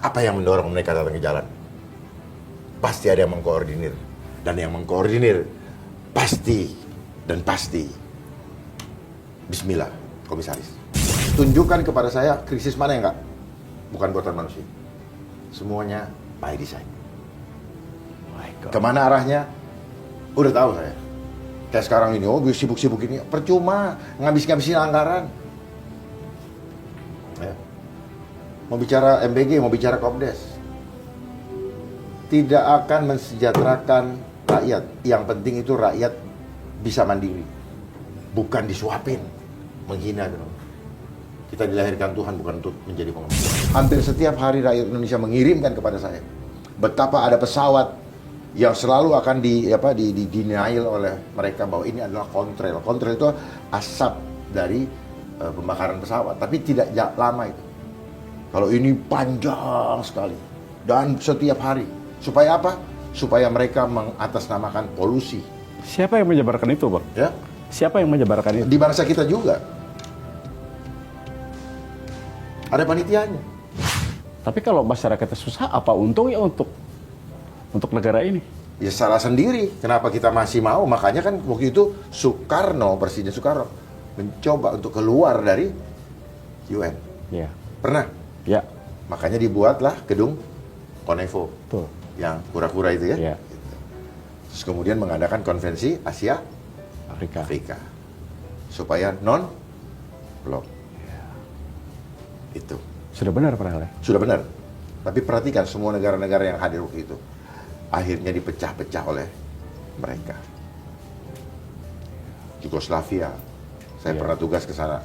Apa yang mendorong mereka datang ke jalan? Pasti ada yang mengkoordinir. Dan yang mengkoordinir pasti dan pasti bismillah, komisaris. Tunjukkan kepada saya krisis mana yang bukan buatan manusia. Semuanya by design. Kemana arahnya? Udah tahu saya. Kayak sekarang ini, sibuk-sibuk ini. Percuma, ngabisin anggaran. Ya. Mau bicara MBG, mau bicara Kopdes. Tidak akan mensejahterakan rakyat. Yang penting itu rakyat bisa mandiri. Bukan disuapin, menghina. Kita dilahirkan Tuhan bukan untuk menjadi pengemis. Hampir setiap hari rakyat Indonesia mengirimkan kepada saya betapa ada pesawat yang selalu akan denial oleh mereka bahwa ini adalah kontrail. Kontrail itu asap dari pembakaran pesawat, tapi tidak lama itu. Kalau ini panjang sekali dan setiap hari. Supaya apa? Supaya mereka mengatasnamakan polusi. Siapa yang menyebarkan itu, Bang? Ya? Siapa yang menyebarkan itu? Di bangsa kita juga. Ada panitianya. Tapi kalau masyarakatnya susah, apa untungnya untuk negara ini? Ya salah sendiri. Kenapa kita masih mau? Makanya kan waktu itu Presiden Soekarno mencoba untuk keluar dari UN. Ya. Pernah? Ya. Makanya dibuatlah gedung Konevo. Betul. Yang kura-kura itu ya. Ya. Terus kemudian mengadakan konvensi Asia Afrika. Supaya non-blok. Itu. Sudah benar padahal ya? Sudah benar. Tapi perhatikan semua negara-negara yang hadir waktu itu akhirnya dipecah-pecah oleh mereka. Yugoslavia, saya pernah tugas ke sana,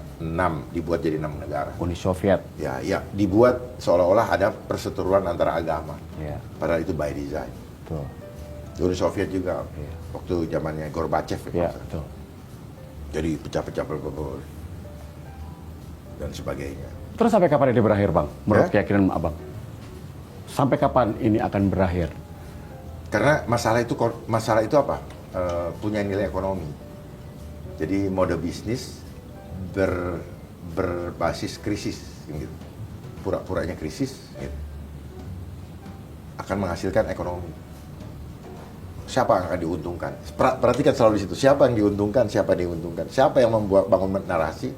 dibuat jadi 6 negara. Uni Soviet. Ya, dibuat seolah-olah ada perseteruan antara agama. Ya. Padahal itu by design. Betul. Uni Soviet juga, waktu zamannya Gorbachev. Ya, betul. Jadi pecah-pecah dan sebagainya. Terus sampai kapan ini berakhir, Bang? Menurut keyakinan Abang? Sampai kapan ini akan berakhir? Karena masalah itu apa? Punya nilai ekonomi. Jadi mode bisnis berbasis krisis, gitu. Pura-puranya krisis, gitu. Akan menghasilkan ekonomi. Siapa yang akan diuntungkan? Perhatikan selalu di situ. Siapa yang diuntungkan? Siapa yang diuntungkan? Siapa yang bangun narasi?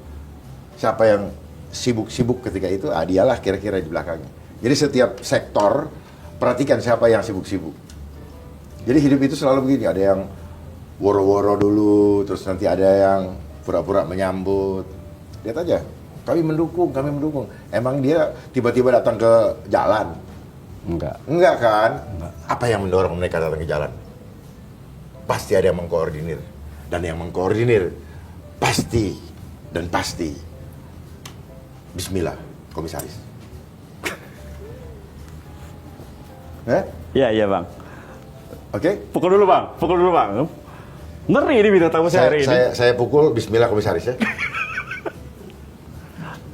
Siapa yang sibuk-sibuk ketika itu? Dialah kira-kira di belakangnya. Jadi setiap sektor, perhatikan siapa yang sibuk-sibuk. Jadi hidup itu selalu begini, ada yang woro-woro dulu, terus nanti ada yang pura-pura menyambut. Lihat aja, kami mendukung. Emang dia tiba-tiba datang ke jalan? Enggak kan? Enggak. Apa yang mendorong mereka datang ke jalan? Pasti ada yang mengkoordinir. Dan yang mengkoordinir pasti dan pasti bismillah, komisaris. Iya, Bang. Oke? Pukul dulu, Bang. Ngeri ini bintang tamu saya hari ini. Saya pukul bismillah, komisaris ya.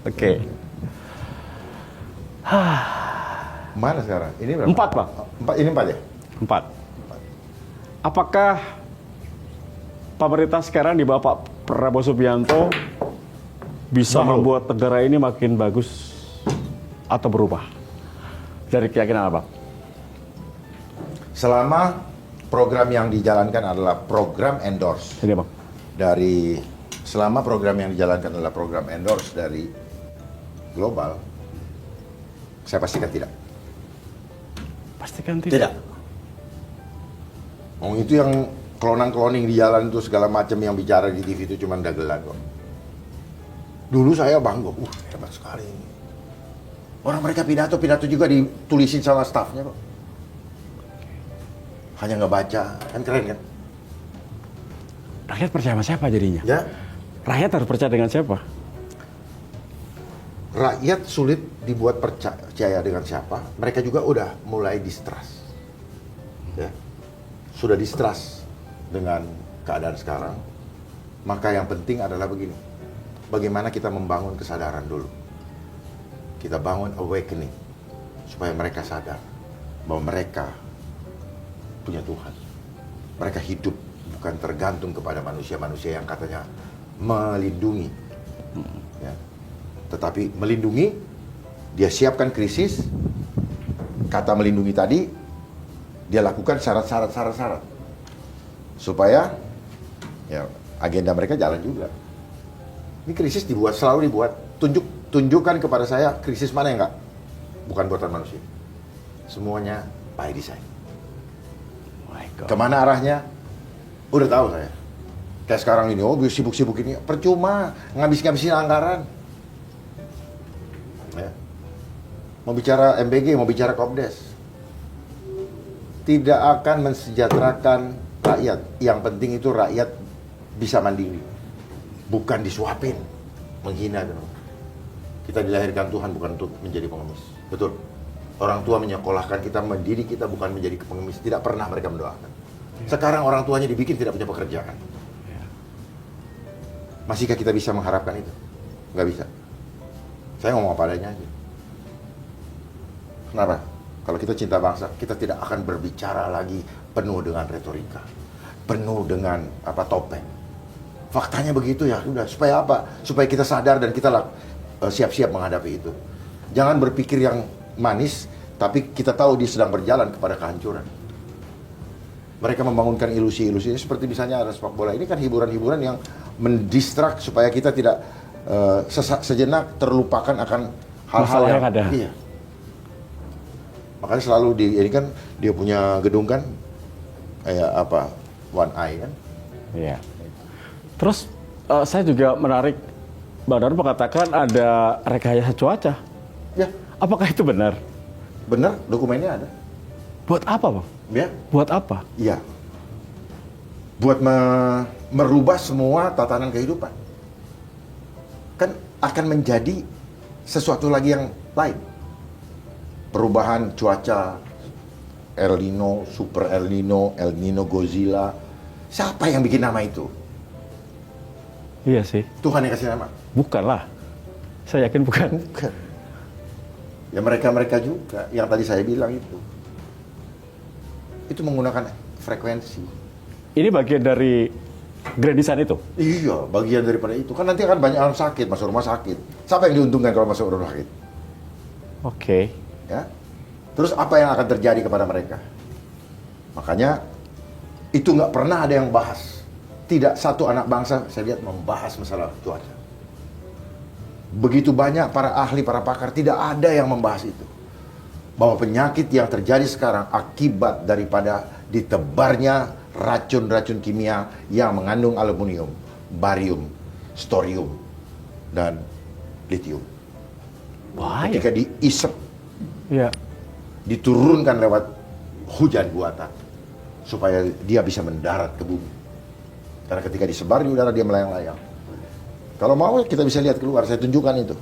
Oke. Mana sekarang? Ini berapa? 4, Bang. 4, ini 4 ya? 4. Apakah pemerintah sekarang di bawah Pak Prabowo Subianto bisa membuat negara ini makin bagus atau berubah? Dari keyakinan Abang? Selama program yang dijalankan adalah program endorse. Ini, Bang. Selama program yang dijalankan adalah program endorse dari global, saya pastikan tidak. Pastikan tidak. Itu yang cloning di jalan itu segala macam yang bicara di TV itu cuma dagelan kok. Dulu saya bangga, hebat sekali. Orang mereka pidato juga ditulisin sama stafnya kok. Hanya ngebaca, kan keren kan? Rakyat percaya sama siapa jadinya? Ya. Rakyat harus percaya dengan siapa? Rakyat sulit dibuat percaya dengan siapa. Mereka juga udah mulai distrust. Ya. Sudah distrust dengan keadaan sekarang. Maka yang penting adalah begini. Bagaimana kita membangun kesadaran dulu. Kita bangun awakening. Supaya mereka sadar bahwa mereka punya Tuhan. Mereka hidup bukan tergantung kepada manusia-manusia yang katanya melindungi. Ya. Tetapi melindungi, dia siapkan krisis, kata melindungi tadi, dia lakukan syarat-syarat supaya ya agenda mereka jalan juga. Ini krisis selalu dibuat. Tunjukkan kepada saya krisis mana yang bukan buatan manusia. Semuanya by design. My God. Kemana arahnya? Udah tahu saya. Kayak sekarang ini, sibuk-sibuk ini, percuma ngabis-ngabisin anggaran. Ya. Mau bicara MBG, mau bicara Kopdes, tidak akan mensejahterakan rakyat. Yang penting itu rakyat bisa mandiri, bukan disuapin, menghina. Kita dilahirkan Tuhan bukan untuk menjadi pengemis, betul. Orang tua menyekolahkan kita, mendidik kita bukan menjadi pengemis. Tidak pernah mereka mendoakan. Sekarang orang tuanya dibikin tidak punya pekerjaan. Masihkah kita bisa mengharapkan itu? Nggak bisa. Saya ngomong apa adanya aja. Kenapa? Kalau kita cinta bangsa, kita tidak akan berbicara lagi penuh dengan retorika, penuh dengan topeng. Faktanya begitu ya, sudah. Supaya apa? Supaya kita sadar dan kita siap-siap menghadapi itu. Jangan berpikir yang manis, tapi kita tahu dia sedang berjalan kepada kehancuran. Mereka membangunkan ilusi-ilusi seperti misalnya ada sepak bola. Ini kan hiburan-hiburan yang mendistrak supaya kita tidak sejenak terlupakan akan hal-hal yang ada. Iya. Makanya selalu ini kan dia punya gedung kan kayak One Eye kan. Iya. Terus saya juga menarik, Bang Darul mengatakan ada rekayasa cuaca. Ya. Apakah itu benar? Benar, dokumennya ada. Buat apa, Bang? Ya. Buat apa? Iya. Buat merubah semua tatanan kehidupan. Kan akan menjadi sesuatu lagi yang lain. Perubahan cuaca, El Nino, Super El Nino Godzilla. Siapa yang bikin nama itu? Iya sih. Tuhan yang kasih nama? Bukanlah. Saya yakin bukan. Bukan. Ya mereka-mereka juga yang tadi saya bilang itu. Itu menggunakan frekuensi. Ini bagian dari grand design itu? Iya, bagian daripada itu. Kan nanti akan banyak orang sakit, masuk rumah sakit. Siapa yang diuntungkan kalau masuk rumah sakit? Oke. Ya. Terus apa yang akan terjadi kepada mereka? Makanya itu nggak pernah ada yang bahas. Tidak satu anak bangsa saya lihat membahas masalah cuaca. Begitu banyak para ahli, para pakar, tidak ada yang membahas itu. Bahwa penyakit yang terjadi sekarang akibat daripada ditebarnya racun-racun kimia yang mengandung aluminium, barium, storium, dan litium. Bahaya. Ketika diisep, Iya. diturunkan lewat hujan buatan supaya dia bisa mendarat ke bumi. Karena ketika disebar di udara dia melayang-layang. Kalau mau kita bisa lihat keluar, saya tunjukkan itu.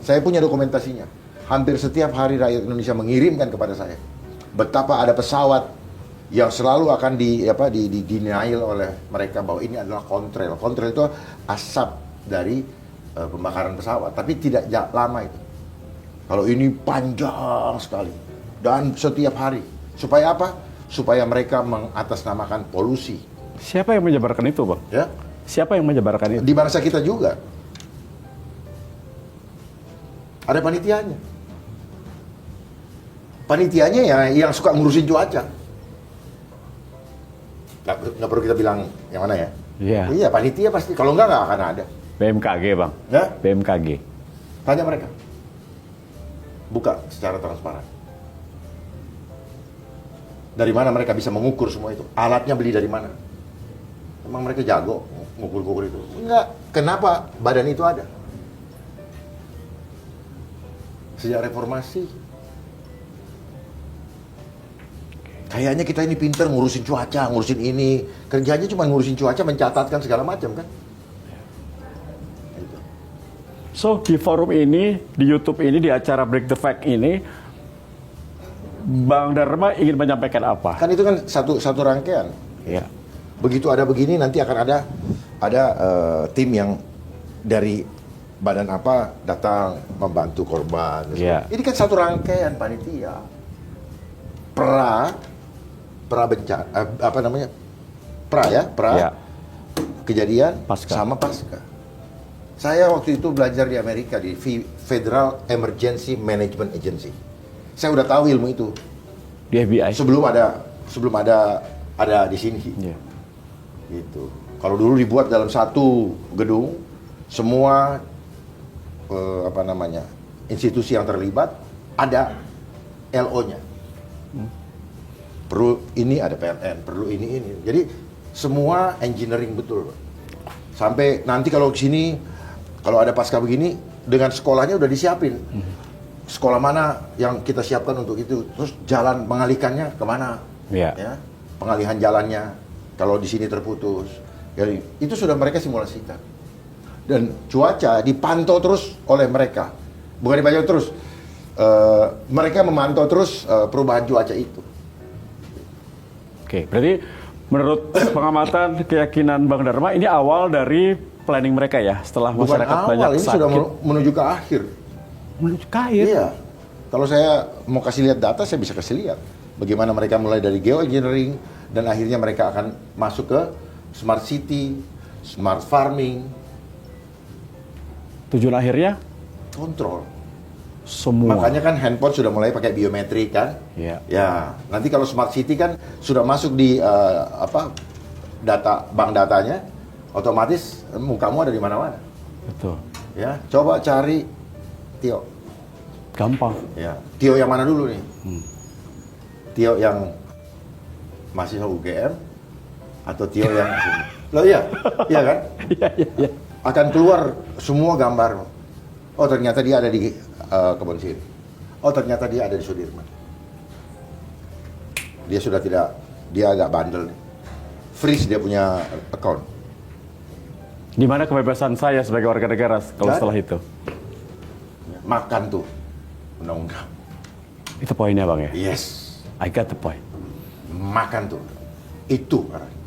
Saya punya dokumentasinya. Hampir setiap hari rakyat Indonesia mengirimkan kepada saya betapa ada pesawat yang selalu akan denial oleh mereka bahwa ini adalah kontrail. Kontrail itu asap dari pembakaran pesawat, tapi tidak lama itu. Kalau ini panjang sekali dan setiap hari. Supaya apa? Supaya mereka mengatasnamakan polusi. Siapa yang menyebarkan itu, Bang? Ya, Siapa yang menyebarkan itu? di bangsa kita juga ada panitianya. Panitianya ya yang suka ngurusin cuaca. Nggak perlu kita bilang yang mana ya. Iya. Iya, panitia pasti. Kalau nggak akan ada. BMKG, Bang. Ya, BMKG. tanya mereka. Buka secara transparan. Dari mana mereka bisa mengukur semua itu? Alatnya beli dari mana? Emang mereka jago ngukur-ngukur itu? Enggak. Kenapa badan itu ada? Sejak reformasi. Kayaknya kita ini pinter ngurusin cuaca, ngurusin ini. Kerjanya cuma ngurusin cuaca, mencatatkan segala macam kan? Gitu. So, di forum ini, di YouTube ini, di acara Break the Fact ini, Bang Dharma ingin menyampaikan apa? Kan itu kan satu rangkaian. Iya. Begitu ada begini nanti akan ada tim yang dari badan apa datang membantu korban. Iya. Ini kan satu rangkaian panitia. Pra bencana apa namanya? Pra Iya. kejadian Pasca. sama pasca. Saya waktu itu belajar di Amerika di Federal Emergency Management Agency. Saya udah tahu ilmu itu Di FBI. sebelum ada di sini. Iya. Gitu. Kalau dulu dibuat dalam satu gedung, semua institusi yang terlibat ada LO-nya. Perlu ini ada PLN, perlu ini. Jadi semua engineering betul. Sampai nanti kalau sini kalau ada pasca begini dengan sekolahnya udah disiapin. Sekolah mana yang kita siapkan untuk itu, terus jalan mengalihkannya kemana? Iya. Ya, pengalihan jalannya kalau di sini terputus. Jadi itu sudah mereka simulasikan. Dan cuaca dipantau terus oleh mereka. Bukan dipantau terus. Mereka memantau terus perubahan cuaca itu. Oke, berarti menurut pengamatan keyakinan Bang Dharma ini awal dari planning mereka ya setelah Bukan masyarakat awal, banyak ini sakit. sudah menuju ke akhir. Menuju ke akhir. Iya. Kalau saya mau kasih lihat data, saya bisa kasih lihat bagaimana mereka mulai dari geoengineering dan akhirnya mereka akan masuk ke smart city, smart farming, Tujuan akhirnya kontrol. semua. Makanya kan handphone sudah mulai pakai biometrik kan? Iya. Ya, nanti kalau smart city kan sudah masuk di bank datanya, otomatis mukamu ada di mana-mana. Betul. Ya, coba cari Tio. Gampang. Ya, Tio yang mana dulu nih? Tio yang mahasiswa UGM atau Tio yang sini? Loh iya, iya kan? Iya. Akan keluar semua gambar. Oh ternyata dia ada di Kebon Siri. Oh ternyata dia ada di Sudirman. Dia sudah tidak, dia agak bandel. Freeze dia punya account. Di mana kebebasan saya sebagai warga negara kalau Kan? setelah itu? Makan tuh undang-undang. Itu poinnya Bang ya? Yes, I got the point. makan tuh. Itu arahnya.